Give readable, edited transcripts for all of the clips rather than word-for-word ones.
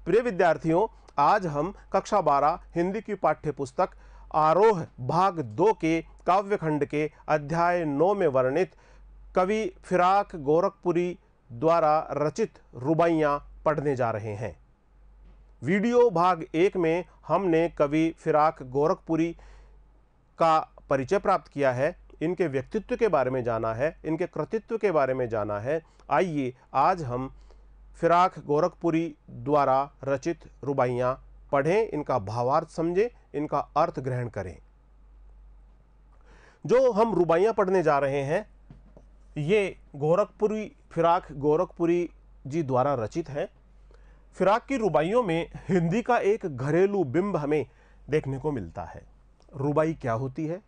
प्रिय विद्यार्थियों, आज हम कक्षा 12 हिंदी की पाठ्य पुस्तक आरोह भाग 2 के काव्यखंड के अध्याय 9 में वर्णित कवि फिराक गोरखपुरी द्वारा रचित रुबाइयाँ पढ़ने जा रहे हैं। वीडियो भाग 1 में हमने कवि फिराक गोरखपुरी का परिचय प्राप्त किया है, इनके व्यक्तित्व के बारे में जाना है, इनके कृतित्व के बारे में जाना है। आइए आज हम फिराक गोरखपुरी द्वारा रचित रुबाइयाँ पढ़ें, इनका भावार्थ समझें, इनका अर्थ ग्रहण करें। जो हम रुबाइयाँ पढ़ने जा रहे हैं ये फिराक गोरखपुरी जी द्वारा रचित है। फिराक की रुबाइयों में हिंदी का एक घरेलू बिंब हमें देखने को मिलता है। रुबाई क्या होती है?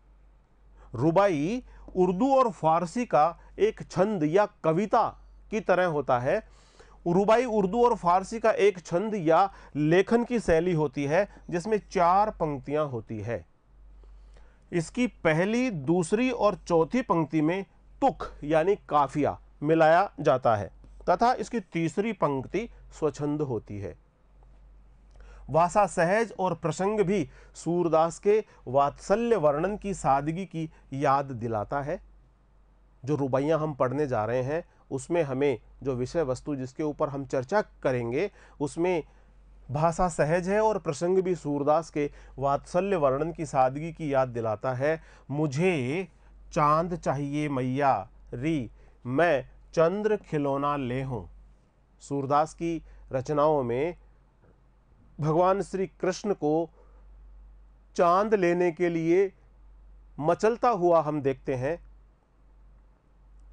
रुबाई उर्दू और फारसी का एक छंद या कविता की तरह होता है। रुबाई उर्दू और फारसी का एक छंद या लेखन की शैली होती है जिसमें 4 पंक्तियां होती है। इसकी पहली, दूसरी और चौथी पंक्ति में तुक यानी काफिया मिलाया जाता है तथा इसकी तीसरी पंक्ति स्वछंद होती है। भाषा सहज और प्रसंग भी सूरदास के वात्सल्य वर्णन की सादगी की याद दिलाता है। जो रुबाइयाँ हम पढ़ने जा रहे हैं उसमें हमें जो विषय वस्तु जिसके ऊपर हम चर्चा करेंगे उसमें भाषा सहज है और प्रसंग भी सूरदास के वात्सल्य वर्णन की सादगी की याद दिलाता है। मुझे चांद चाहिए मैया री, मैं चंद्र खिलौना ले हूँ। सूरदास की रचनाओं में भगवान श्री कृष्ण को चांद लेने के लिए मचलता हुआ हम देखते हैं।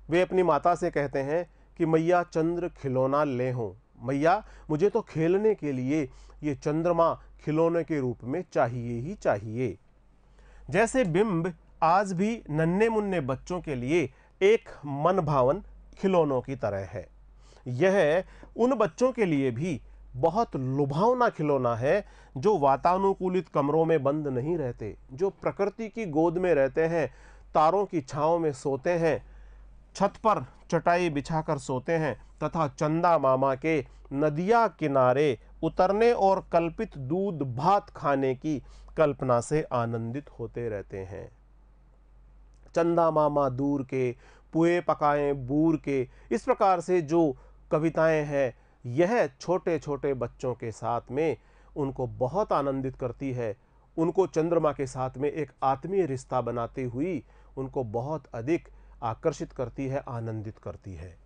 वे अपनी माता से कहते हैं कि मैया चंद्र खिलौना ले हो, मैया मुझे तो खेलने के लिए ये चंद्रमा खिलौने के रूप में चाहिए ही चाहिए। जैसे बिंब आज भी नन्हे मुन्ने बच्चों के लिए एक मन भावन खिलौनों की तरह है। यह उन बच्चों के लिए भी बहुत लुभावना खिलौना है जो वातानुकूलित कमरों में बंद नहीं रहते, जो प्रकृति की गोद में रहते हैं, तारों की छांव में सोते हैं, छत पर चटाई बिछाकर सोते हैं तथा चंदा मामा के नदिया किनारे उतरने और कल्पित दूध भात खाने की कल्पना से आनंदित होते रहते हैं। चंदा मामा दूर के, पुए पकाए बूर के, इस प्रकार से जो कविताएं हैं यह छोटे छोटे बच्चों के साथ में उनको बहुत आनंदित करती है। उनको चंद्रमा के साथ में एक आत्मीय रिश्ता बनाती हुई उनको बहुत अधिक आकर्षित करती है, आनंदित करती है।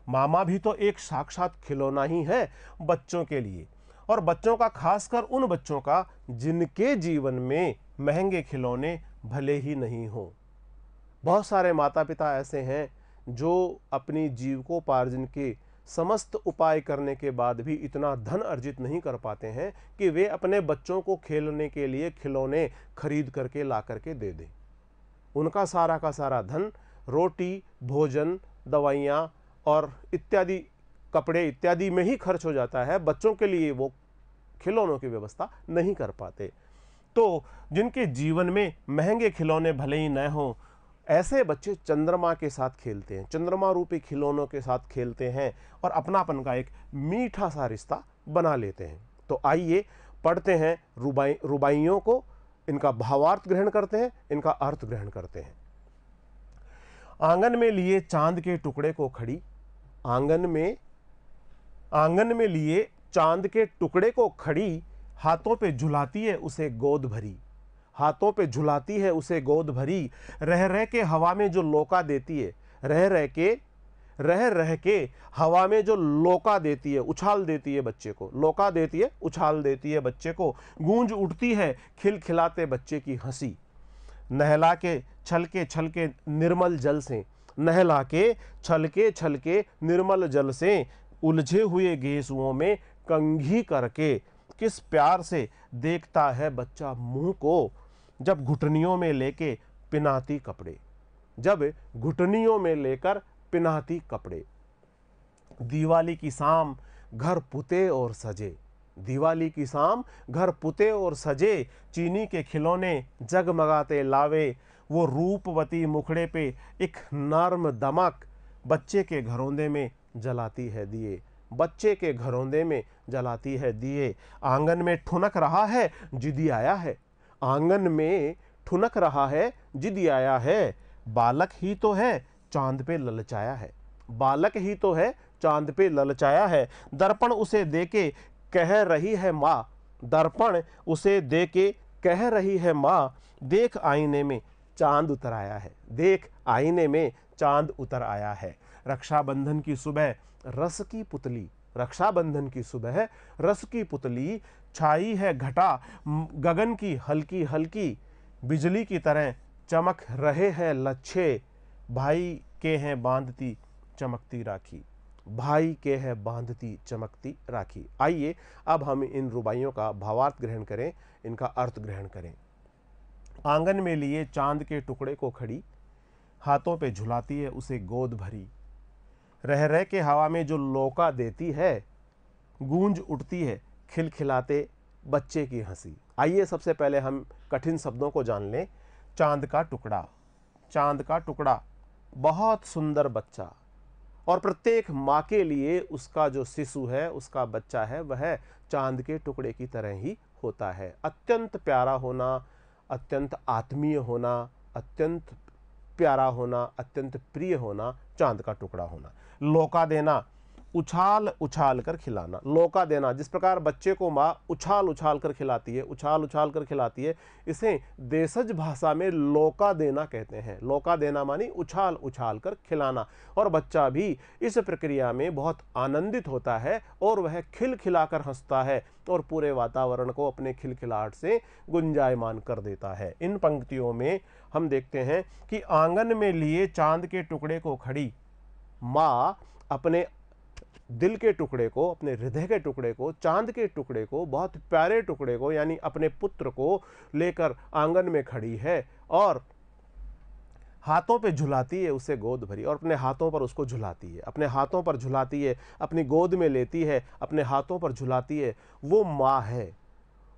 मामा भी तो एक साक्षात खिलौना ही है बच्चों के लिए, और बच्चों का, खासकर उन बच्चों का जिनके जीवन में महंगे खिलौने भले ही नहीं हो। बहुत सारे माता पिता ऐसे हैं जो अपनी जीविकोपार्जन के समस्त उपाय करने के बाद भी इतना धन अर्जित नहीं कर पाते हैं कि वे अपने बच्चों को खेलने के लिए खिलौने खरीद करके ला करके दे दें। उनका सारा का सारा धन रोटी, भोजन, दवाइयाँ और इत्यादि, कपड़े इत्यादि में ही खर्च हो जाता है। बच्चों के लिए वो खिलौनों की व्यवस्था नहीं कर पाते। तो जिनके जीवन में महंगे खिलौने भले ही न हों, ऐसे बच्चे चंद्रमा के साथ खेलते हैं, चंद्रमा रूपी खिलौनों के साथ खेलते हैं और अपनापन का एक मीठा सा रिश्ता बना लेते हैं। तो आइए पढ़ते हैं रुबाइयों को, इनका भावार्थ ग्रहण करते हैं, इनका अर्थ ग्रहण करते हैं। आंगन में लिए चांद के टुकड़े को खड़ी, आंगन में लिए चांद के टुकड़े को खड़ी, हाथों पे झुलाती है उसे गोद भरी, हाथों पे झुलाती है उसे गोद भरी, रह रह के हवा में जो लोका देती है, रह रह के हवा में जो लोका देती है, उछाल देती है बच्चे को, लोका देती है, उछाल देती है बच्चे को, गूंज उठती है खिलखिलाते बच्चे की हंसी। नहला के छलके निर्मल जल से, नहला के छलके निर्मल जल से, उलझे हुए गेसुओं में कंघी करके किस प्यार से देखता है बच्चा मुंह को, जब घुटनियों में लेके पिनाती कपड़े, जब घुटनियों में लेकर पिनाती कपड़े। दिवाली की शाम घर पुते और सजे, दिवाली की शाम घर पुते और सजे, चीनी के खिलौने जगमगाते लावे, वो रूपवती मुखड़े पे एक नर्म दमक, बच्चे के घरौंदे में जलाती है दिए। बच्चे के घरौंदे में जलाती है दिए। आंगन में ठुनक रहा है जिदी आया है, आंगन में ठुनक रहा है जिदी आया है। बालक ही तो है चांद पे ललचाया है, बालक ही तो है चांद पे ललचाया है। दर्पण उसे देके कह रही है माँ, दर्पण उसे देके कह रही है माँ, देख आईने में चांद उतर आया है, देख आईने में चांद उतर आया है। रक्षाबंधन की सुबह रस की पुतली, रक्षाबंधन की सुबह रस की पुतली, छाई है घटा गगन की हल्की हल्की, बिजली की तरह चमक रहे हैं लच्छे, भाई के हैं बांधती चमकती राखी, भाई के है बांधती चमकती राखी। आइए अब हम इन रुबाइयों का भावार्थ ग्रहण करें, इनका अर्थ ग्रहण करें। आंगन में लिए चांद के टुकड़े को खड़ी, हाथों पे झुलाती है उसे गोद भरी, रह रह के हवा में जो लौका देती है, गूंज उठती है खिलखिलाते बच्चे की हंसी। आइए सबसे पहले हम कठिन शब्दों को जान लें। चांद का टुकड़ा, चांद का टुकड़ा, बहुत सुंदर बच्चा, और प्रत्येक माँ के लिए उसका जो शिशु है, उसका बच्चा है, वह चांद के टुकड़े की तरह ही होता है। अत्यंत प्यारा होना, अत्यंत आत्मीय होना, अत्यंत प्यारा होना, अत्यंत प्रिय होना, चांद का टुकड़ा होना। लौका देना, उछाल उछाल कर खिलाना, लौका देना, जिस प्रकार बच्चे को माँ उछाल उछाल कर खिलाती है, उछाल उछाल कर खिलाती है, इसे देशज भाषा में लौका देना कहते हैं। लौका देना मानी उछाल उछाल कर खिलाना, और बच्चा भी इस प्रक्रिया में बहुत आनंदित होता है और वह खिलखिलाकर हंसता है और पूरे वातावरण को अपने खिलखिलाहट से गुंजायमान कर देता है। इन पंक्तियों में हम देखते हैं कि आंगन में लिए चांद के टुकड़े को खड़ी माँ अपने दिल के टुकड़े को, अपने हृदय के टुकड़े को, चांद के टुकड़े को, बहुत प्यारे टुकड़े को, यानी अपने पुत्र को लेकर आंगन में खड़ी है और हाथों पे झुलाती है उसे गोद भरी, और अपने हाथों पर उसको झुलाती है, अपने हाथों पर झुलाती है, अपनी गोद में लेती है, अपने हाथों पर झुलाती है। वो माँ है,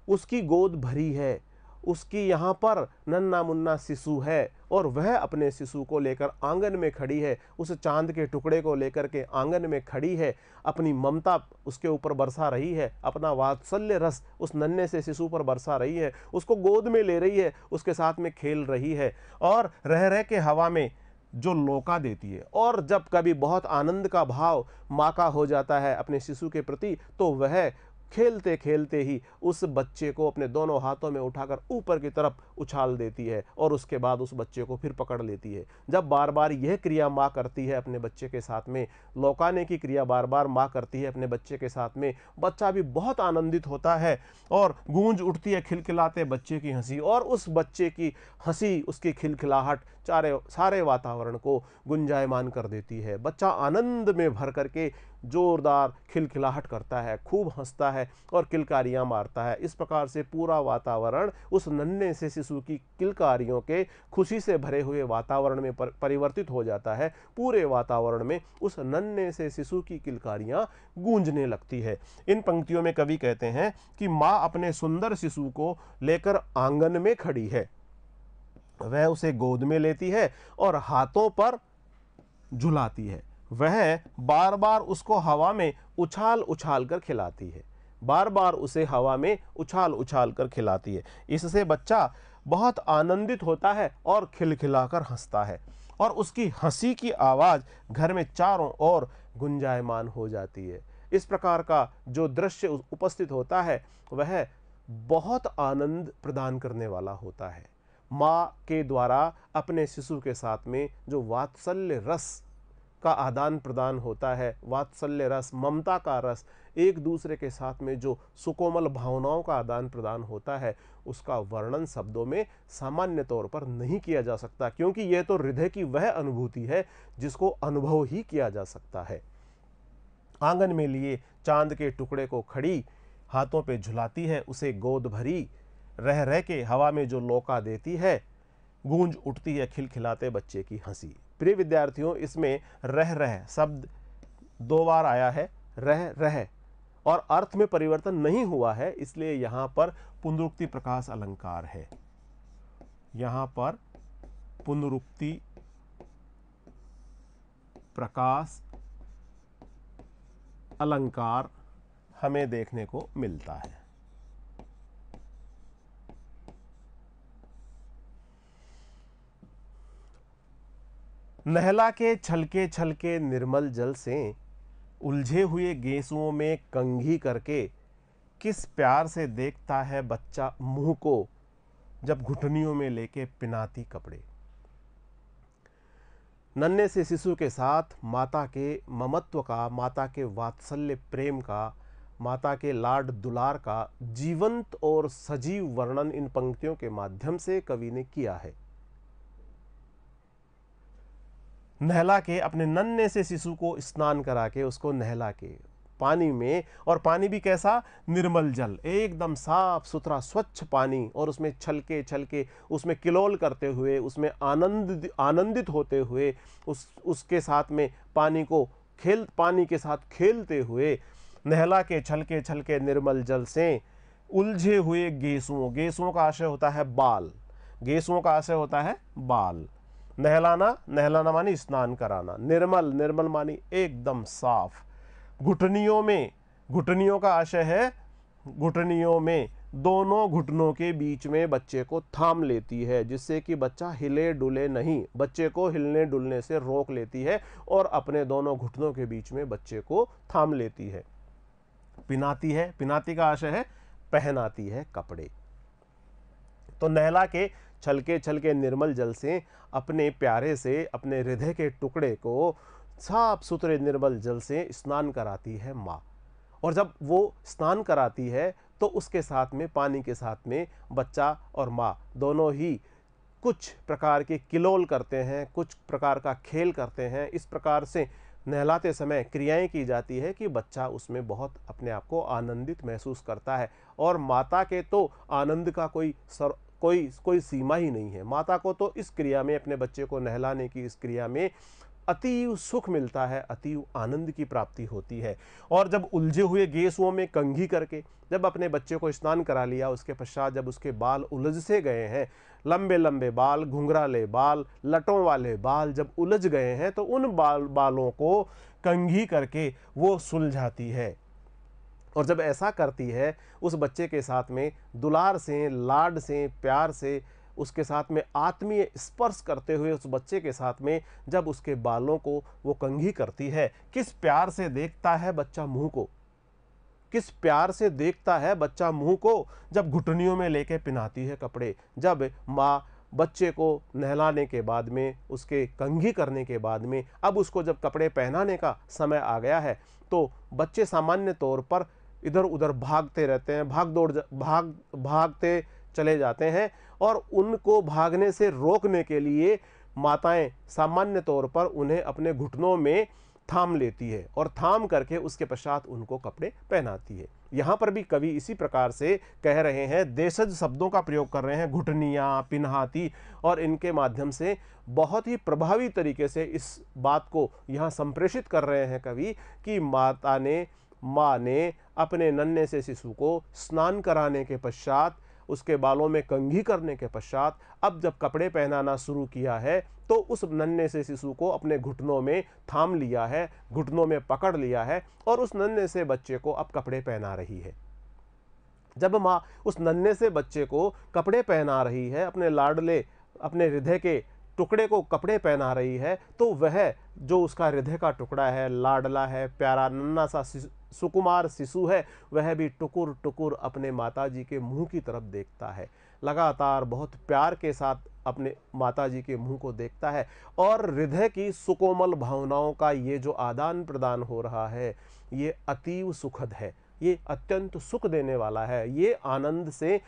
उसकी गोद भरी है, उसकी यहाँ पर नन्ना मुन्ना शिशु है और वह अपने शिशु को लेकर आंगन में खड़ी है, उस चांद के टुकड़े को लेकर के आंगन में खड़ी है, अपनी ममता उसके ऊपर बरसा रही है, अपना वात्सल्य रस उस नन्हे से शिशु पर बरसा रही है, उसको गोद में ले रही है, उसके साथ में खेल रही है और रह रह के हवा में जो लौका देती है। और जब कभी बहुत आनंद का भाव माँ का हो जाता है अपने शिशु के प्रति, तो वह खेलते खेलते ही उस बच्चे को अपने दोनों हाथों में उठाकर ऊपर की तरफ उछाल देती है और उसके बाद उस बच्चे को फिर पकड़ लेती है। जब बार बार यह क्रिया माँ करती है अपने बच्चे के साथ में, लौकाने की क्रिया बार बार माँ करती है अपने बच्चे के साथ में, बच्चा भी बहुत आनंदित होता है और गूंज उठती है खिलखिलाते बच्चे की हंसी, और उस बच्चे की हंसी, उसकी खिलखिलाहट सारे वातावरण को गुंजायमान कर देती है। बच्चा आनंद में भर करके जोरदार खिलखिलाहट करता है, खूब हंसता है और किलकारियां मारता है। इस प्रकार से पूरा वातावरण उस नन्हे से शिशु की किलकारियों के खुशी से भरे हुए वातावरण में परिवर्तित हो जाता है। पूरे वातावरण में उस नन्हे से शिशु की किलकारियां गूंजने लगती है। इन पंक्तियों में कवि कहते हैं कि माँ अपने सुंदर शिशु को लेकर आंगन में खड़ी है, वह उसे गोद में लेती है और हाथों पर झुलाती है, वह बार बार उसको हवा में उछाल उछाल कर खिलाती है, बार बार उसे हवा में उछाल उछाल कर खिलाती है। इससे बच्चा बहुत आनंदित होता है और खिलखिलाकर हंसता है और उसकी हंसी की आवाज़ घर में चारों ओर गुंजायमान हो जाती है। इस प्रकार का जो दृश्य उपस्थित होता है वह बहुत आनंद प्रदान करने वाला होता है। माँ के द्वारा अपने शिशु के साथ में जो वात्सल्य रस का आदान प्रदान होता है, वात्सल्य रस, ममता का रस, एक दूसरे के साथ में जो सुकोमल भावनाओं का आदान प्रदान होता है, उसका वर्णन शब्दों में सामान्य तौर पर नहीं किया जा सकता, क्योंकि यह तो हृदय की वह अनुभूति है जिसको अनुभव ही किया जा सकता है। आंगन में लिए चांद के टुकड़े को खड़ी, हाथों पे झुलाती है उसे गोद भरी, रह रह के हवा में जो लौका देती है, गूंज उठती है खिलखिलाते बच्चे की हंसी। प्रिय विद्यार्थियों, इसमें रह रह शब्द 2 बार आया है, रह रह, और अर्थ में परिवर्तन नहीं हुआ है, इसलिए यहां पर पुनरुक्ति प्रकाश अलंकार है। यहां पर पुनरुक्ति प्रकाश अलंकार हमें देखने को मिलता है। नहला के छलके छलके निर्मल जल से उलझे हुए गेसुओं में कंघी करके किस प्यार से देखता है बच्चा मुंह को जब घुटनियों में लेके पिनाती कपड़े। नन्हे से शिशु के साथ माता के ममत्व का, माता के वात्सल्य प्रेम का, माता के लाड दुलार का जीवंत और सजीव वर्णन इन पंक्तियों के माध्यम से कवि ने किया है। नहला के, अपने नन्हे से शिशु को स्नान करा के, उसको नहला के पानी में, और पानी भी कैसा, निर्मल जल, एकदम साफ सुथरा स्वच्छ पानी, और उसमें छलके छलके, उसमें किलोल करते हुए, उसमें आनंदित होते हुए, उसके साथ में पानी के साथ खेलते हुए, नहला के छलके छलके निर्मल जल से उलझे हुए गेसुओं का आशय होता है बाल, गेसुओं का आशय होता है बाल। नहलाना मानी स्नान कराना, निर्मल मानी एकदम साफ। घुटनियों का आशय है, घुटनियों में, दोनों घुटनों के बीच में बच्चे को थाम लेती है, जिससे कि बच्चा हिले डुले नहीं, बच्चे को हिलने डुलने से रोक लेती है और अपने दोनों घुटनों के बीच में बच्चे को थाम लेती है। पिनाती है, पिनाती का आशय है पहनाती है कपड़े। तो नहला के छलके छलके निर्मल जल से अपने प्यारे से, अपने हृदय के टुकड़े को साफ सुथरे निर्मल जल से स्नान कराती है माँ। और जब वो स्नान कराती है तो उसके साथ में, पानी के साथ में, बच्चा और माँ दोनों ही कुछ प्रकार के किलोल करते हैं, कुछ प्रकार का खेल करते हैं। इस प्रकार से नहलाते समय क्रियाएं की जाती है कि बच्चा उसमें बहुत अपने आप को आनंदित महसूस करता है। और माता के तो आनंद का कोई सीमा ही नहीं है। माता को तो इस क्रिया में, अपने बच्चे को नहलाने की इस क्रिया में अतीव सुख मिलता है, अतीव आनंद की प्राप्ति होती है। और जब उलझे हुए गेसुओं में कंघी करके जब अपने बच्चे को स्नान करा लिया, उसके पश्चात जब उसके बाल उलझ से गए हैं, लंबे लंबे बाल, घुंघराले बाल, लटों वाले बाल जब उलझ गए हैं, तो उन बालों को कंघी करके वो सुलझाती है। और जब ऐसा करती है, उस बच्चे के साथ में दुलार से, लाड से, प्यार से, उसके साथ में आत्मीय स्पर्श करते हुए उस बच्चे के साथ में जब उसके बालों को वो कंघी करती है, किस प्यार से देखता है बच्चा मुंह को, किस प्यार से देखता है बच्चा मुंह को जब घुटनियों में लेके पिनाती है कपड़े। जब माँ बच्चे को नहलाने के बाद में, उसके कंघी करने के बाद में, अब उसको जब कपड़े पहनाने का समय आ गया है, तो बच्चे सामान्य तौर पर इधर उधर भागते रहते हैं, भागते चले जाते हैं, और उनको भागने से रोकने के लिए माताएं सामान्य तौर पर उन्हें अपने घुटनों में थाम लेती है, और थाम करके उसके पश्चात उनको कपड़े पहनाती है। यहाँ पर भी कवि इसी प्रकार से कह रहे हैं, देशज शब्दों का प्रयोग कर रहे हैं, घुटनियाँ, पिन्हाती, और इनके माध्यम से बहुत ही प्रभावी तरीके से इस बात को यहाँ संप्रेषित कर रहे हैं कवि कि माँ ने अपने नन्हे से शिशु को स्नान कराने के पश्चात, उसके बालों में कंघी करने के पश्चात, अब जब कपड़े पहनाना शुरू किया है, तो उस नन्हे से शिशु को अपने घुटनों में थाम लिया है, घुटनों में पकड़ लिया है, और उस नन्हे से बच्चे को अब कपड़े पहना रही है। जब माँ उस नन्हे से बच्चे को कपड़े पहना रही है, अपने लाडले, अपने हृदय के टुकड़े को कपड़े पहना रही है, तो वह जो उसका हृदय का टुकड़ा है, लाडला है, प्यारा नन्हा सा सुकुमार शिशु है, वह भी टुकुर टुकुर अपने माताजी के मुंह की तरफ देखता है, लगातार बहुत प्यार के साथ अपने माताजी के मुंह को देखता है। और हृदय की सुकोमल भावनाओं का ये जो आदान प्रदान हो रहा है, ये अतीव सुखद है, ये अत्यंत सुख देने वाला है, ये आनंद से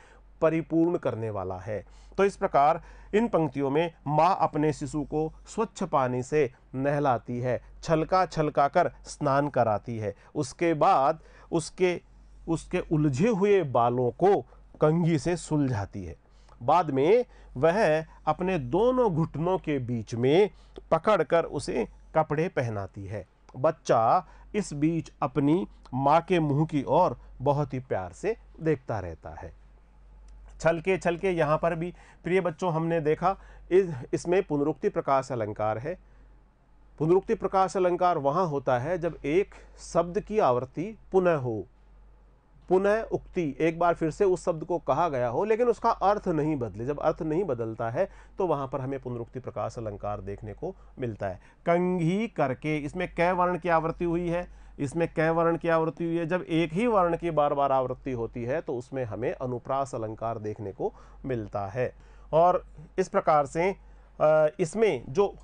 परिपूर्ण करने वाला है। तो इस प्रकार इन पंक्तियों में माँ अपने शिशु को स्वच्छ पानी से नहलाती है, छलका कर स्नान कराती है, उसके बाद उसके उलझे हुए बालों को कंघी से सुलझाती है। बाद में वह अपने दोनों घुटनों के बीच में पकड़कर उसे कपड़े पहनाती है। बच्चा इस बीच अपनी माँ के मुंह की ओर बहुत ही प्यार से देखता रहता है। छलके छलके यहाँ पर भी प्रिय बच्चों हमने देखा इसमें पुनरुक्ति प्रकाश अलंकार है। पुनरुक्ति प्रकाश अलंकार वहां होता है जब एक शब्द की आवृत्ति पुनः हो, पुनः उक्ति, एक बार फिर से उस शब्द को कहा गया हो लेकिन उसका अर्थ नहीं बदले। जब अर्थ नहीं बदलता है तो वहां पर हमें पुनरुक्ति प्रकाश अलंकार देखने को मिलता है। कंघी करके, इसमें कै वर्ण की आवृत्ति हुई है, इसमें कै वर्ण की आवृत्ति हुई है। जब एक ही वर्ण की बार बार आवृत्ति होती है तो उसमें हमें अनुप्रास अलंकार देखने को मिलता है। और इस प्रकार से इसमें जो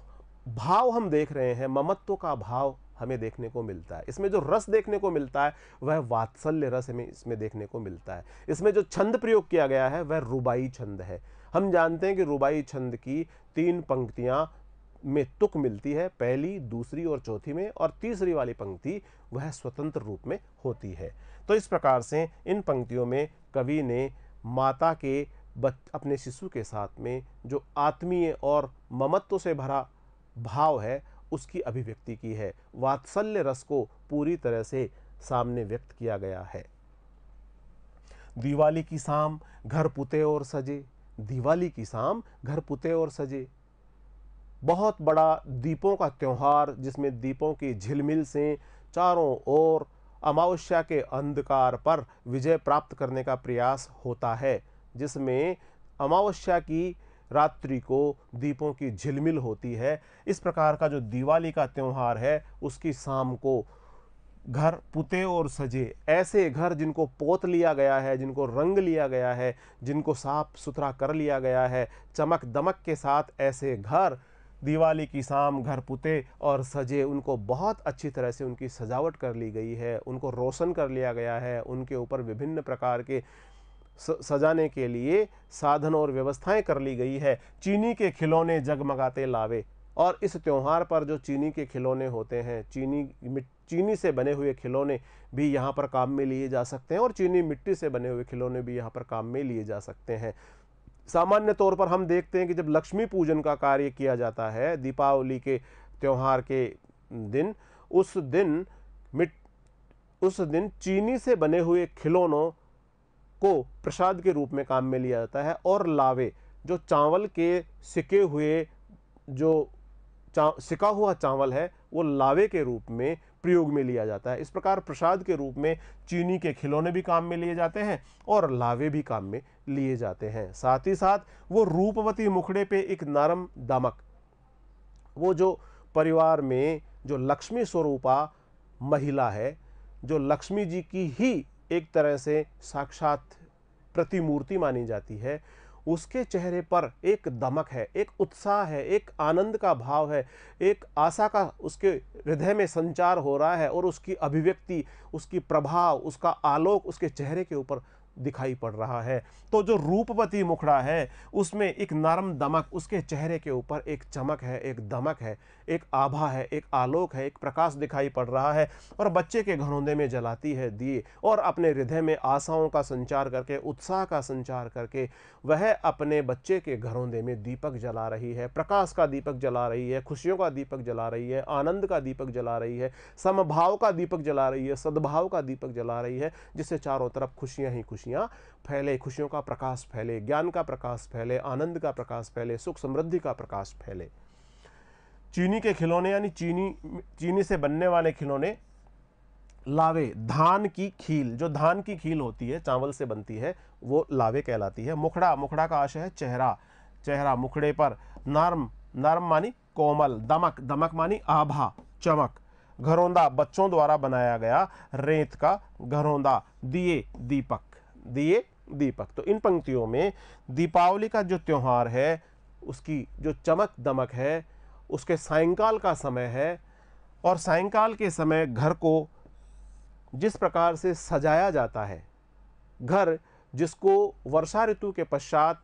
भाव हम देख रहे हैं, ममत्व का भाव हमें देखने को मिलता है। इसमें जो रस देखने को मिलता है वह वात्सल्य रस हमें इसमें देखने को मिलता है। इसमें जो छंद प्रयोग किया गया है वह रुबाई छंद है। हम जानते हैं कि रुबाई छंद की 3 पंक्तियां में तुक मिलती है, पहली, दूसरी और चौथी में, और तीसरी वाली पंक्ति वह स्वतंत्र रूप में होती है। तो इस प्रकार से इन पंक्तियों में कवि ने माता के अपने शिशु के साथ में जो आत्मीय और ममत्व से भरा भाव है उसकी अभिव्यक्ति की है। वात्सल्य रस को पूरी तरह से सामने व्यक्त किया गया है। दिवाली की शाम घर पुते और सजे, दिवाली की शाम घर पुते और सजे, बहुत बड़ा दीपों का त्योहार जिसमें दीपों की झिलमिल से चारों ओर अमावस्या के अंधकार पर विजय प्राप्त करने का प्रयास होता है, जिसमें अमावस्या की रात्रि को दीपों की झिलमिल होती है। इस प्रकार का जो दिवाली का त्यौहार है उसकी शाम को घर पुते और सजे, ऐसे घर जिनको पोत लिया गया है, जिनको रंग लिया गया है, जिनको साफ सुथरा कर लिया गया है, चमक दमक के साथ ऐसे घर दिवाली की शाम घर पुते और सजे, उनको बहुत अच्छी तरह से उनकी सजावट कर ली गई है, उनको रोशन कर लिया गया है, उनके ऊपर विभिन्न प्रकार के सजाने के लिए साधन और व्यवस्थाएं कर ली गई है। चीनी के खिलौने जगमगाते लावे, और इस त्यौहार पर जो चीनी के खिलौने होते हैं, चीनी से बने हुए खिलौने भी यहाँ पर काम में लिए जा सकते हैं और चीनी मिट्टी से बने हुए खिलौने भी यहाँ पर काम में लिए जा सकते हैं। सामान्य तौर पर हम देखते हैं कि जब लक्ष्मी पूजन का कार्य किया जाता है दीपावली के त्यौहार के दिन, उस दिन चीनी से बने हुए खिलौनों को प्रसाद के रूप में काम में लिया जाता है, और लावे जो चावल के सिके हुए जो सिका हुआ चावल है वो लावे के रूप में प्रयोग में लिया जाता है। इस प्रकार प्रसाद के रूप में चीनी के खिलौने भी काम में लिए जाते हैं और लावे भी काम में लिए जाते हैं। साथ ही साथ वो रूपवती मुखड़े पे एक नरम दमक, वो जो परिवार में जो लक्ष्मी स्वरूपा महिला है, जो लक्ष्मी जी की ही एक तरह से साक्षात प्रतिमूर्ति मानी जाती है, उसके चेहरे पर एक दमक है, एक उत्साह है, एक आनंद का भाव है, एक आशा का उसके हृदय में संचार हो रहा है, और उसकी अभिव्यक्ति, उसकी प्रभाव, उसका आलोक उसके चेहरे के ऊपर दिखाई पड़ रहा है। तो जो रूपवती मुखड़ा है उसमें एक नरम दमक, उसके चेहरे के ऊपर एक चमक है, एक दमक है, एक आभा है, एक आलोक है, एक प्रकाश दिखाई पड़ रहा है, और बच्चे के घरौंदे में जलाती है दिए, और अपने हृदय में आशाओं का संचार करके, उत्साह का संचार करके वह अपने बच्चे के घरौंदे में दीपक जला रही है, प्रकाश का दीपक जला रही है, खुशियों का दीपक जला रही है, आनंद का दीपक जला रही है, समभाव का दीपक जला रही है, सद्भाव का दीपक जला रही है, जिससे चारों तरफ खुशियां ही खुशियां फैले, खुशियों का प्रकाश फैले, ज्ञान का प्रकाश फैले, आनंद का प्रकाश फैले, सुख समृद्धि का प्रकाश फैले। चीनी के खिलौने यानी चीनी से बनने वाले खिलौने लावे, धान की खील, जो धान की खील होती है चावल से बनती है वो लावे कहलाती है। मुखड़ा का आशय है चेहरा, मुखड़े पर नरम मानी कोमल, दमक मानी आभा, चमक। घरौंदा, बच्चों द्वारा बनाया गया रेत का घरौंदा। दिए, दीपक। तो इन पंक्तियों में दीपावली का जो त्योहार है उसकी जो चमक दमक है, उसके सायंकाल का समय है, और सायंकाल के समय घर को जिस प्रकार से सजाया जाता है, घर जिसको वर्षा ऋतु के पश्चात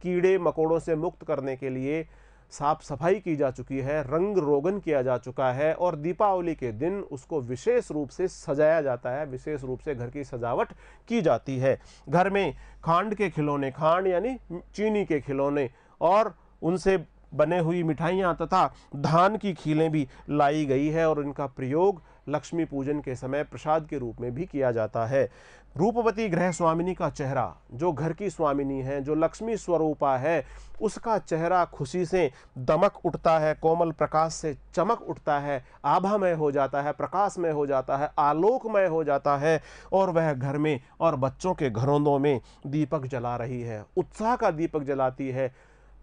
कीड़े मकोड़ों से मुक्त करने के लिए साफ सफाई की जा चुकी है, रंग रोगन किया जा चुका है, और दीपावली के दिन उसको विशेष रूप से सजाया जाता है, विशेष रूप से घर की सजावट की जाती है। घर में खांड के खिलौने, खांड यानी चीनी के खिलौने, और उनसे बने हुई मिठाइयाँ तथा धान की खीलें भी लाई गई है, और इनका प्रयोग लक्ष्मी पूजन के समय प्रसाद के रूप में भी किया जाता है। रूपवती गृह स्वामिनी का चेहरा, जो घर की स्वामिनी है, जो लक्ष्मी स्वरूपा है, उसका चेहरा खुशी से दमक उठता है, कोमल प्रकाश से चमक उठता है, आभामय हो जाता है, प्रकाशमय हो जाता है, आलोकमय हो जाता है, और वह घर में और बच्चों के घरोंदों में दीपक जला रही है, उत्साह का दीपक जलाती है,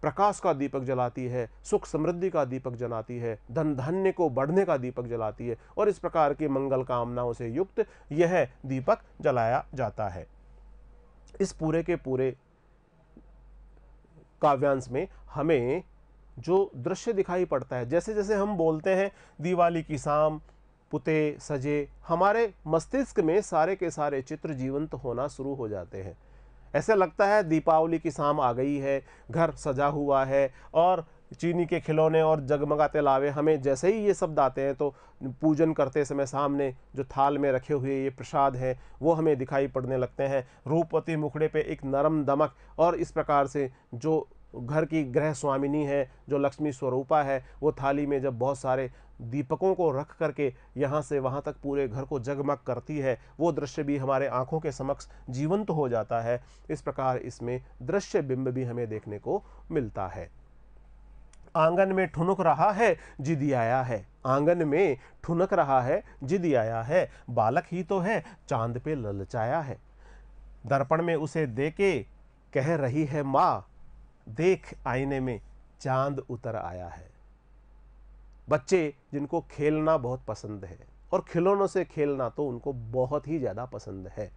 प्रकाश का दीपक जलाती है, सुख समृद्धि का दीपक जलाती है, धन धान्य को बढ़ने का दीपक जलाती है, और इस प्रकार की मंगल कामनाओं से युक्त यह दीपक जलाया जाता है। इस पूरे के पूरे काव्यांश में हमें जो दृश्य दिखाई पड़ता है, जैसे जैसे हम बोलते हैं दिवाली की शाम, पुते सजे, हमारे मस्तिष्क में सारे के सारे चित्र जीवंत होना शुरू हो जाते हैं। ऐसे लगता है दीपावली की शाम आ गई है, घर सजा हुआ है, और चीनी के खिलौने और जगमगाते लावे, हमें जैसे ही ये शब्द आते हैं तो पूजन करते समय सामने जो थाल में रखे हुए ये प्रसाद है वो हमें दिखाई पड़ने लगते हैं। रूपवती मुखड़े पे एक नरम दमक, और इस प्रकार से जो घर की गृह स्वामिनी है, जो लक्ष्मी स्वरूपा है, वो थाली में जब बहुत सारे दीपकों को रख करके यहाँ से वहाँ तक पूरे घर को जगमग करती है, वो दृश्य भी हमारे आंखों के समक्ष जीवंत हो जाता है। इस प्रकार इसमें दृश्य बिंब भी हमें देखने को मिलता है। आंगन में ठुनक रहा है जिदी आया है, आंगन में ठुनक रहा है जिदी आया है, बालक ही तो है चांद पे ललचाया है। दर्पण में उसे देके कह रही है माँ, देख आईने में चांद उतर आया है। बच्चे जिनको खेलना बहुत पसंद है और खिलौनों से खेलना तो उनको बहुत ही ज़्यादा पसंद है,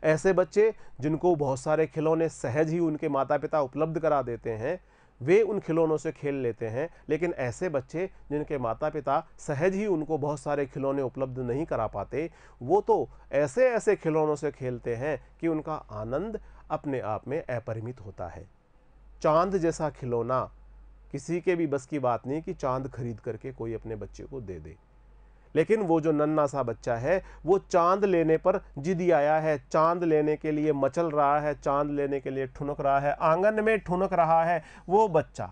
ऐसे बच्चे जिनको बहुत सारे खिलौने सहज ही उनके माता पिता उपलब्ध करा देते हैं, वे उन खिलौनों से खेल लेते हैं। लेकिन ऐसे बच्चे जिनके माता पिता सहज ही उनको बहुत सारे खिलौने उपलब्ध नहीं करा पाते, वो तो ऐसे ऐसे खिलौनों से खेलते हैं कि उनका आनंद अपने आप में अपरिमित होता है। चांद जैसा खिलौना किसी के भी बस की बात नहीं कि चांद खरीद करके कोई अपने बच्चे को दे दे, लेकिन वो जो नन्हा सा बच्चा है वो चांद लेने पर जिदी आया है, चांद लेने के लिए मचल रहा है, चांद लेने के लिए ठुनक रहा है, आंगन में ठुनक रहा है वो बच्चा,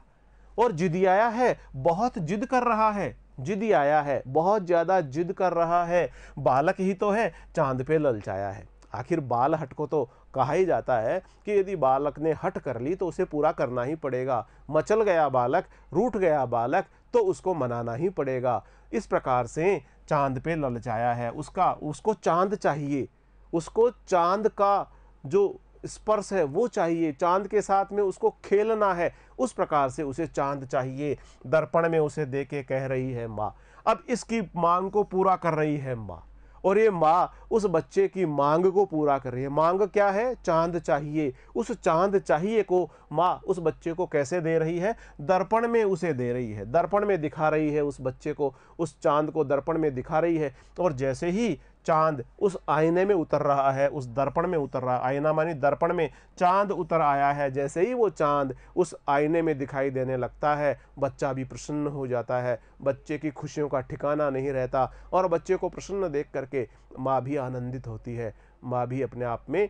और जिदी आया है, बहुत जिद कर रहा है, जिदी आया है, बहुत ज़्यादा जिद कर रहा है। बालक ही तो है चांद पे ललचाया है। आखिर बाल हट को तो कहा ही जाता है कि यदि बालक ने हट कर ली तो उसे पूरा करना ही पड़ेगा। मचल गया बालक, रूठ गया बालक, तो उसको मनाना ही पड़ेगा। इस प्रकार से चांद पे ललचाया है, उसको चांद चाहिए, उसको चांद का जो स्पर्श है वो चाहिए, चांद के साथ में उसको खेलना है, उस प्रकार से उसे चांद चाहिए। दर्पण में उसे देके कह रही है माँ। अब इसकी मांग को पूरा कर रही है माँ, और ये माँ उस बच्चे की मांग को पूरा कर रही है। मांग क्या है? चांद चाहिए। उस चांद चाहिए को माँ उस बच्चे को कैसे दे रही है? दर्पण में उसे दे रही है, दर्पण में दिखा रही है उस बच्चे को, उस चांद को दर्पण में दिखा रही है। और जैसे ही चांद उस आईने में उतर रहा है, उस दर्पण में उतर रहा है, आईना मानी दर्पण में चांद उतर आया है, जैसे ही वो चांद उस आईने में दिखाई देने लगता है, बच्चा भी प्रसन्न हो जाता है। बच्चे की खुशियों का ठिकाना नहीं रहता, और बच्चे को प्रसन्न देख करके माँ भी आनंदित होती है, माँ भी अपने आप में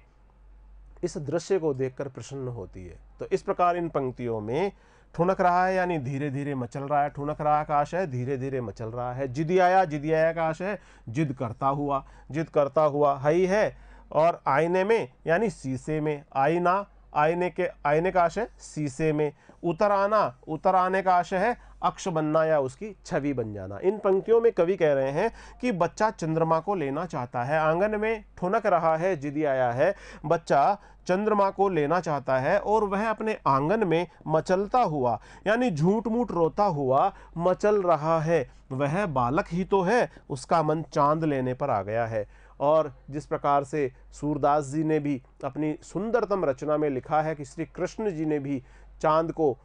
इस दृश्य को देखकर प्रसन्न होती है। तो इस प्रकार इन पंक्तियों में ठुनक रहा है यानी धीरे धीरे मचल रहा है, ठुनक रहा का आशय है धीरे धीरे मचल रहा है। जिदी आया का आशय है जिद करता हुआ ही है। और आईने में यानी शीशे में, आईना आईने का आशय शीशे में। उतर आने का आशय है अक्ष बनना या उसकी छवि बन जाना। इन पंक्तियों में कवि कह रहे हैं कि बच्चा चंद्रमा को लेना चाहता है। आंगन में ठुनक रहा है, जिदी आया है, बच्चा चंद्रमा को लेना चाहता है, और वह अपने आंगन में मचलता हुआ यानी झूठ मूठ रोता हुआ मचल रहा है। वह बालक ही तो है, उसका मन चांद लेने पर आ गया है। और जिस प्रकार से सूरदास जी ने भी अपनी सुंदरतम रचना में लिखा है कि श्री कृष्ण जी ने भी चांद को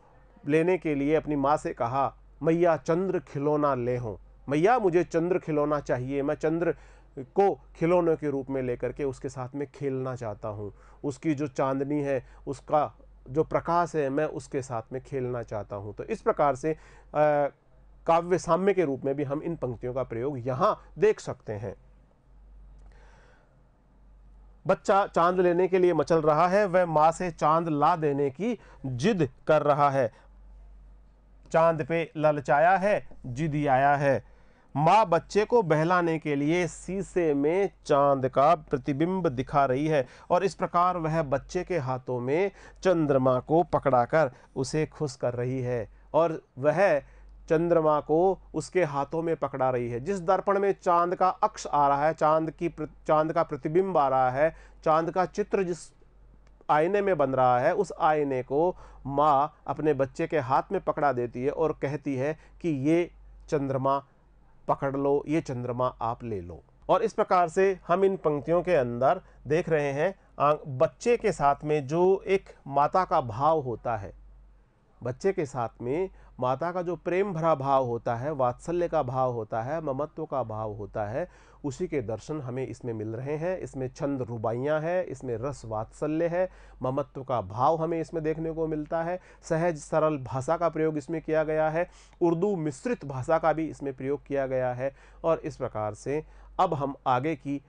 लेने के लिए अपनी माँ से कहा, मैया चंद्र खिलौना ले हो, मैया मुझे चंद्र खिलौना चाहिए, मैं चंद्र को खिलौने के रूप में लेकर के उसके साथ में खेलना चाहता हूँ, उसकी जो चांदनी है, उसका जो प्रकाश है, मैं उसके साथ में खेलना चाहता हूँ। तो इस प्रकार से काव्य साम्य के रूप में भी हम इन पंक्तियों का प्रयोग यहाँ देख सकते हैं। बच्चा चांद लेने के लिए मचल रहा है, वह माँ से चांद ला देने की जिद कर रहा है। चांद पे ललचाया है, जिदी आया है, माँ बच्चे को बहलाने के लिए शीशे में चांद का प्रतिबिंब दिखा रही है और इस प्रकार वह बच्चे के हाथों में चंद्रमा को पकड़ाकर उसे खुश कर रही है और वह चंद्रमा को उसके हाथों में पकड़ा रही है। जिस दर्पण में चांद का अक्ष आ रहा है, चांद का प्रतिबिंब आ रहा है, चांद का चित्र जिस आईने में बन रहा है, उस आईने को माँ अपने बच्चे के हाथ में पकड़ा देती है और कहती है कि ये चंद्रमा पकड़ लो, ये चंद्रमा आप ले लो। और इस प्रकार से हम इन पंक्तियों के अंदर देख रहे हैं बच्चे के साथ में जो एक माता का भाव होता है, बच्चे के साथ में माता का जो प्रेम भरा भाव होता है, वात्सल्य का भाव होता है, ममत्व का भाव होता है, उसी के दर्शन हमें इसमें मिल रहे हैं। इसमें छंद रुबाइयाँ है, इसमें रस वात्सल्य है, ममत्व का भाव हमें इसमें देखने को मिलता है, सहज सरल भाषा का प्रयोग इसमें किया गया है, उर्दू मिश्रित भाषा का भी इसमें प्रयोग किया गया है। और इस प्रकार से अब हम आगे की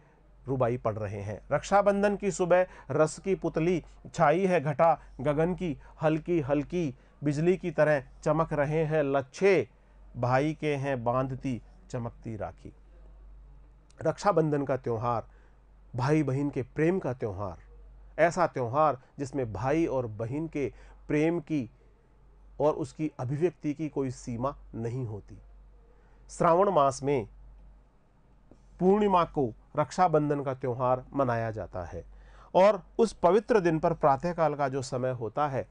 रुबाई पढ़ रहे हैं। रक्षाबंधन की सुबह रस की पुतली छाई है घटा गगन की, हल्की हल्की बिजली की तरह चमक रहे हैं लच्छे, भाई के हैं बांधती चमकती राखी। रक्षाबंधन का त्योहार भाई बहन के प्रेम का त्योहार, ऐसा त्योहार जिसमें भाई और बहन के प्रेम की और उसकी अभिव्यक्ति की कोई सीमा नहीं होती। श्रावण मास में पूर्णिमा को रक्षाबंधन का त्योहार मनाया जाता है और उस पवित्र दिन पर प्रातःकाल का जो समय होता है,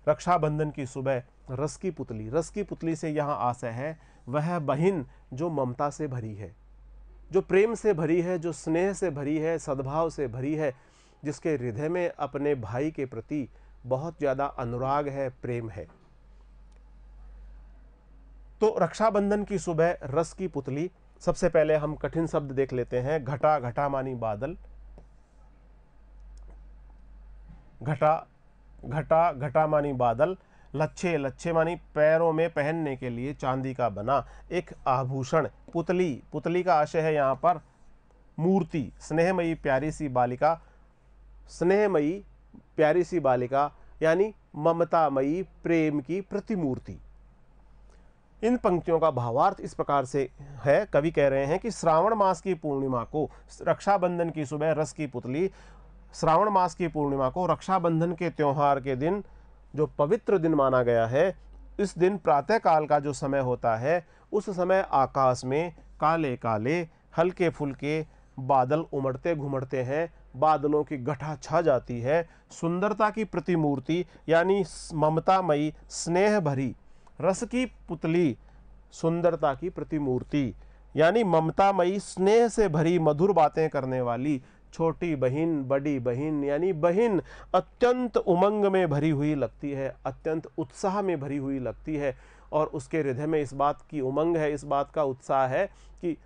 रक्षाबंधन की सुबह रस की पुतली से यहाँ आशय है वह बहन जो ममता से भरी है, जो प्रेम से भरी है, जो स्नेह से भरी है, सद्भाव से भरी है, जिसके हृदय में अपने भाई के प्रति बहुत ज़्यादा अनुराग है, प्रेम है। तो रक्षाबंधन की सुबह रस की पुतली, सबसे पहले हम कठिन शब्द देख लेते हैं। घटा, घटा मानी बादल, घटा घटा घटा मानी बादल, लच्छे, लच्छे मानी पैरों में पहनने के लिए चांदी का बना एक आभूषण, पुतली, पुतली का आशय है यहाँ पर मूर्ति, स्नेहमयी प्यारी सी बालिका, स्नेहमयी प्यारी सी बालिका यानी ममतामयी प्रेम की प्रतिमूर्ति। इन पंक्तियों का भावार्थ इस प्रकार से है, कवि कह रहे हैं कि श्रावण मास की पूर्णिमा को रक्षाबंधन की सुबह रस की पुतली, श्रावण मास की पूर्णिमा को रक्षाबंधन के त्योहार के दिन जो पवित्र दिन माना गया है, इस दिन प्रातःकाल का जो समय होता है, उस समय आकाश में काले काले हल्के फुल्के बादल उमड़ते घुमड़ते हैं, बादलों की गठा छा जाती है, सुंदरता की प्रतिमूर्ति यानी ममतामयी स्नेह भरी रस की पुतली, सुंदरता की प्रतिमूर्ति यानी ममतामयी स्नेह से भरी मधुर बातें करने वाली छोटी बहन, बड़ी बहन यानी बहन अत्यंत उमंग में भरी हुई लगती है, अत्यंत उत्साह में भरी हुई लगती है और उसके हृदय में इस बात की उमंग है, इस बात का उत्साह है कि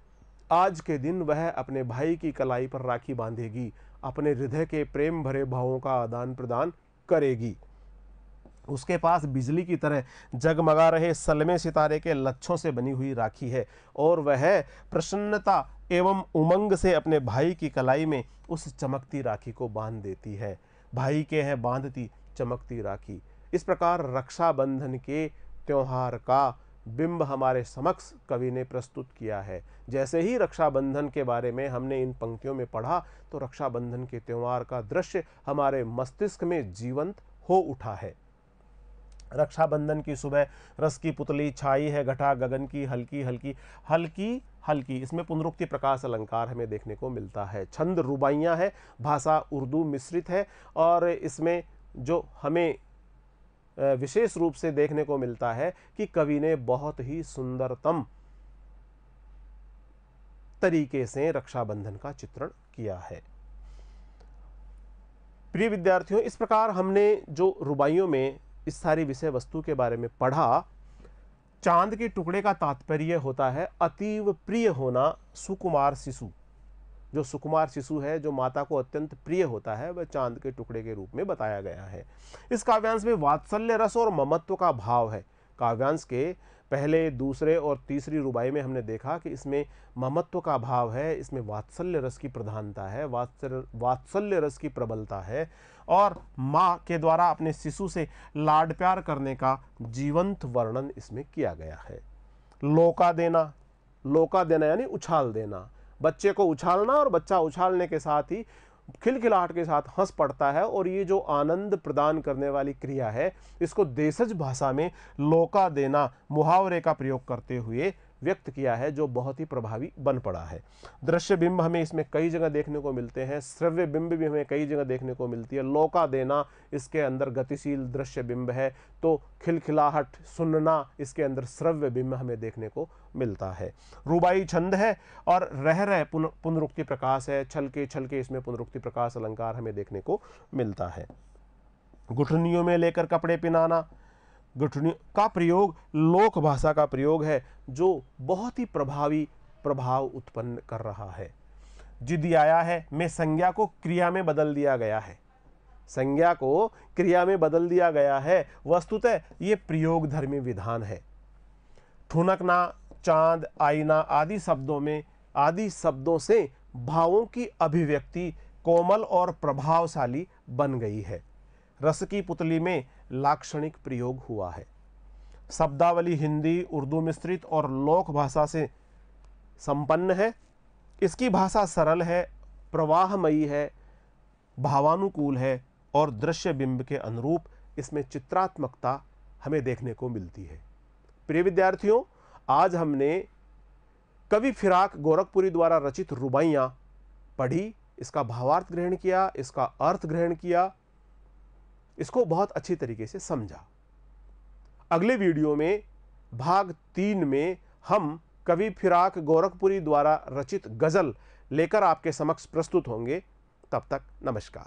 आज के दिन वह अपने भाई की कलाई पर राखी बांधेगी, अपने हृदय के प्रेम भरे भावों का आदान प्रदान करेगी। उसके पास बिजली की तरह जगमगा रहे सलमे सितारे के लच्छों से बनी हुई राखी है और वह प्रसन्नता एवं उमंग से अपने भाई की कलाई में उस चमकती राखी को बांध देती है। भाई के हैं बांधती चमकती राखी। इस प्रकार रक्षाबंधन के त्योहार का बिंब हमारे समक्ष कवि ने प्रस्तुत किया है। जैसे ही रक्षाबंधन के बारे में हमने इन पंक्तियों में पढ़ा तो रक्षाबंधन के त्योहार का दृश्य हमारे मस्तिष्क में जीवंत हो उठा है। रक्षाबंधन की सुबह रस की पुतली छाई है घटा गगन की, हल्की हल्की, हल्की हल्की, इसमें पुनरुक्ति प्रकाश अलंकार हमें देखने को मिलता है। छंद रुबाइयाँ है, भाषा उर्दू मिश्रित है और इसमें जो हमें विशेष रूप से देखने को मिलता है कि कवि ने बहुत ही सुंदरतम तरीके से रक्षाबंधन का चित्रण किया है। प्रिय विद्यार्थियों, इस प्रकार हमने जो रुबाइयों में इस सारी विषय वस्तु के बारे में पढ़ा, चांद के टुकड़े का तात्पर्य होता है अतीव प्रिय होना। सुकुमार शिशु, जो सुकुमार शिशु है, जो माता को अत्यंत प्रिय होता है, वह चांद के टुकड़े के रूप में बताया गया है। इस काव्यांश में वात्सल्य रस और ममत्व का भाव है। काव्यांश के पहले, दूसरे और तीसरी रुबाई में हमने देखा कि इसमें ममत्व का भाव है, इसमें वात्सल्य रस की प्रधानता है, वात्सल्य रस की प्रबलता है और माँ के द्वारा अपने शिशु से लाड प्यार करने का जीवंत वर्णन इसमें किया गया है। लोका देना, लोका देना यानी उछाल देना, बच्चे को उछालना, और बच्चा उछालने के साथ ही खिलखिलाहट के साथ हंस पड़ता है। और ये जो आनंद प्रदान करने वाली क्रिया है, इसको देशज भाषा में लोका देना मुहावरे का प्रयोग करते हुए व्यक्त किया है, जो बहुत ही प्रभावी बन पड़ा है। दृश्य बिंब हमें इसमें कई जगह देखने को मिलते हैं, श्रव्य बिंब भी हमें कई जगह देखने को मिलती है। लोका देना इसके अंदर गतिशील दृश्य बिंब है, तो खिलखिलाहट सुनना इसके अंदर श्रव्य बिंब हमें देखने को मिलता है। रुबाई छंद है और रह रह पुनरुक्ति प्रकाश है, छल के इसमें पुनरुक्ति प्रकाश अलंकार हमें देखने को मिलता है। गुठनियों में लेकर कपड़े पिनाना, गुठनी का प्रयोग लोक भाषा का प्रयोग है, जो बहुत ही प्रभावी प्रभाव उत्पन्न कर रहा है। जिद आया है में संज्ञा को क्रिया में बदल दिया गया है, संज्ञा को क्रिया में बदल दिया गया है। वस्तुतः ये प्रयोग धर्मी विधान है। ठुनकना, चांद, आईना आदि शब्दों से भावों की अभिव्यक्ति कोमल और प्रभावशाली बन गई है। रस की पुतली में लाक्षणिक प्रयोग हुआ है। शब्दावली हिंदी, उर्दू मिश्रित और लोक भाषा से संपन्न है। इसकी भाषा सरल है, प्रवाहमयी है, भावानुकूल है और दृश्य बिंब के अनुरूप इसमें चित्रात्मकता हमें देखने को मिलती है। प्रिय विद्यार्थियों, आज हमने कवि फिराक गोरखपुरी द्वारा रचित रुबाइयाँ पढ़ी, इसका भावार्थ ग्रहण किया, इसका अर्थ ग्रहण किया, इसको बहुत अच्छी तरीके से समझा। अगले वीडियो में भाग 3 में हम कवि फिराक गोरखपुरी द्वारा रचित गजल लेकर आपके समक्ष प्रस्तुत होंगे। तब तक नमस्कार।